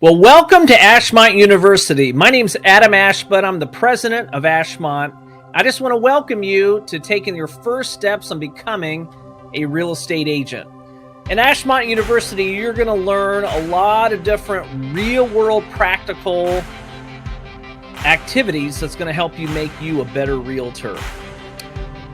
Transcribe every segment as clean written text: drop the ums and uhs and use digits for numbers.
Well, welcome to Ashmont University. My name's Adam Ashbut. I'm the president of Ashmont. I just want to welcome you to taking your first steps on becoming a real estate agent. In Ashmont University, you're going to learn a lot of different real-world practical activities that's going to help you make you a better realtor.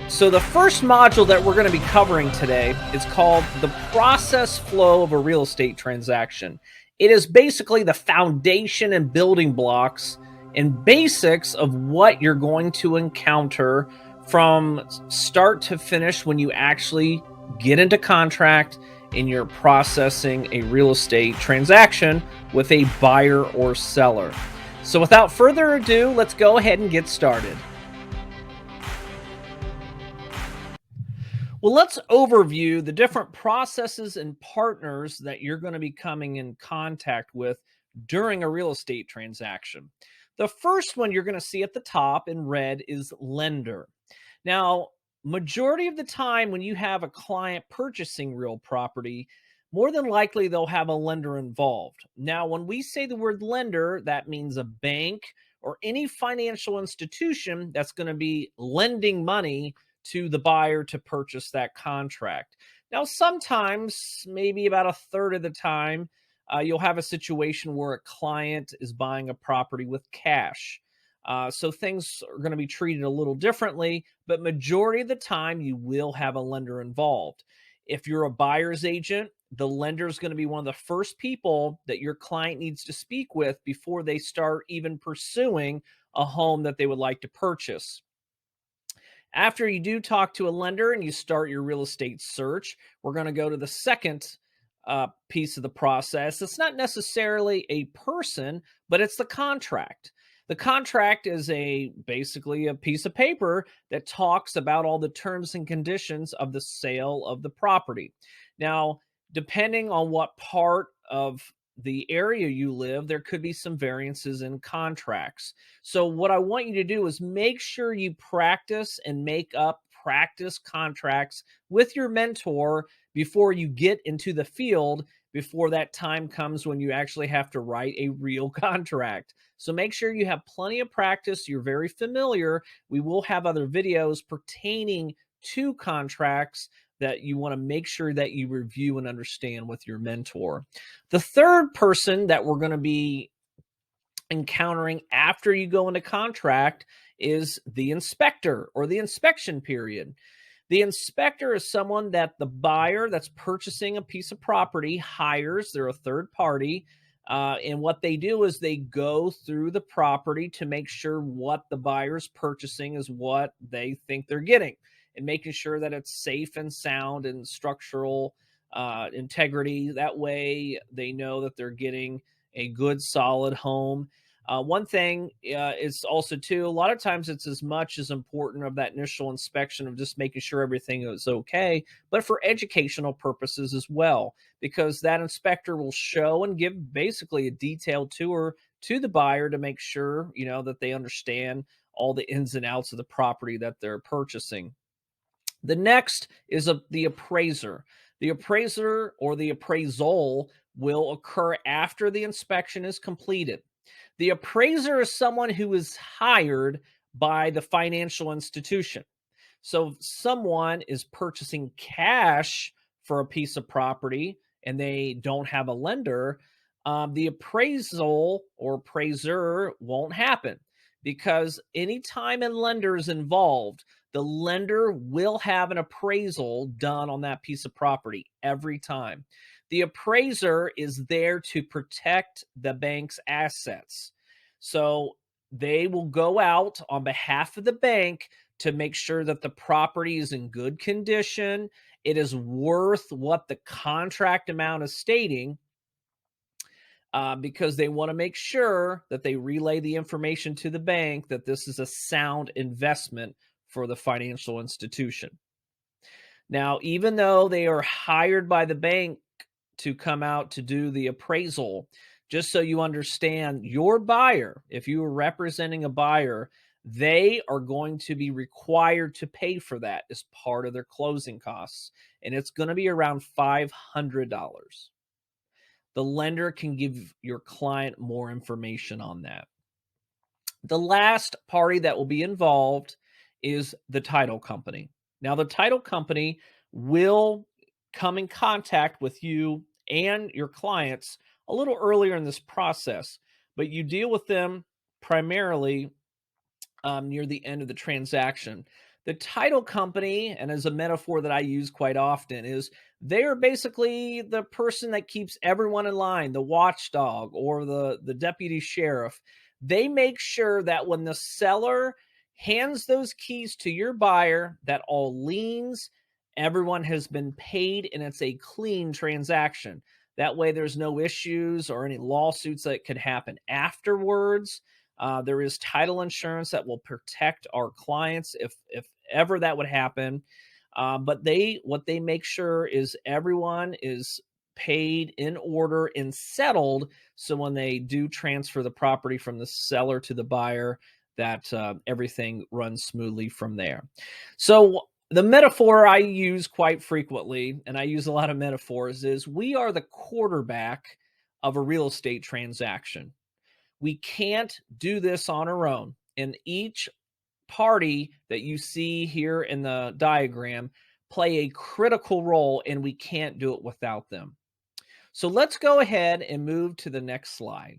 So the first module that we're going to be covering today is called the process flow of a real estate transaction. It is basically the foundation and building blocks and basics of what you're going to encounter from start to finish when you actually get into contract and you're processing a real estate transaction with a buyer or seller. So without further ado, let's go ahead and get started. Well, let's overview the different processes and partners that you're going to be coming in contact with during a real estate transaction. The first one you're going to see at the top in red is lender. Now, majority of the time when you have a client purchasing real property, more than likely they'll have a lender involved. Now, when we say the word lender, that means a bank or any financial institution that's going to be lending money to the buyer to purchase that contract. Now, sometimes, maybe about a third of the time, you'll have a situation where a client is buying a property with cash. So things are going to be treated a little differently, but majority of the time you will have a lender involved. If you're a buyer's agent, the lender is going to be one of the first people that your client needs to speak with before they start even pursuing a home that they would like to purchase. After you do talk to a lender and you start your real estate search, we're going to go to the second piece of the process. It's not necessarily a person, but it's the contract. The contract is basically a piece of paper that talks about all the terms and conditions of the sale of the property. Now, depending on what part of the area you live, there could be some variances in contracts. So what I want you to do is make sure you practice and make up practice contracts with your mentor before you get into the field, before that time comes when you actually have to write a real contract. So make sure you have plenty of practice. You're very familiar. We will have other videos pertaining to contracts that you want to make sure that you review and understand with your mentor. The third person that we're going to be encountering after you go into contract is the inspector or the inspection period. The inspector is someone that the buyer that's purchasing a piece of property hires. They're a third party. And what they do is they go through the property to make sure what the buyer's purchasing is what they think they're getting, and making sure that it's safe and sound and structural integrity. That way they know that they're getting a good, solid home. One thing is also too, a lot of times it's as much as important of that initial inspection of just making sure everything is okay, but for educational purposes as well, because that inspector will show and give basically a detailed tour to the buyer to make sure, that they understand all the ins and outs of the property that they're purchasing. The next is the appraiser. The appraiser or the appraisal will occur after the inspection is completed. The appraiser is someone who is hired by the financial institution. So if someone is purchasing cash for a piece of property and they don't have a lender, the appraisal or appraiser won't happen, because anytime a lender is involved, the lender will have an appraisal done on that piece of property every time. The appraiser is there to protect the bank's assets. So they will go out on behalf of the bank to make sure that the property is in good condition. It is worth what the contract amount is stating, because they want to make sure that they relay the information to the bank that this is a sound investment for the financial institution. Now, even though they are hired by the bank to come out to do the appraisal, just so you understand, your buyer, if you are representing a buyer, they are going to be required to pay for that as part of their closing costs, and it's going to be around $500. the lender can give your client more information on that. The last party that will be involved is the title company. Now, the title company will come in contact with you and your clients a little earlier in this process, but you deal with them primarily near the end of the transaction. The title company, and as a metaphor that I use quite often, is they are basically the person that keeps everyone in line, the watchdog or the deputy sheriff. They make sure that when the seller hands those keys to your buyer, that all liens, everyone has been paid, and it's a clean transaction. That way, there's no issues or any lawsuits that could happen afterwards. There is title insurance that will protect our clients if ever that would happen. But what they make sure is everyone is paid in order and settled. So when they do transfer the property from the seller to the buyer, that everything runs smoothly from there. So the metaphor I use quite frequently, and I use a lot of metaphors, is we are the quarterback of a real estate transaction. We can't do this on our own. And each party that you see here in the diagram play a critical role, and we can't do it without them. So let's go ahead and move to the next slide.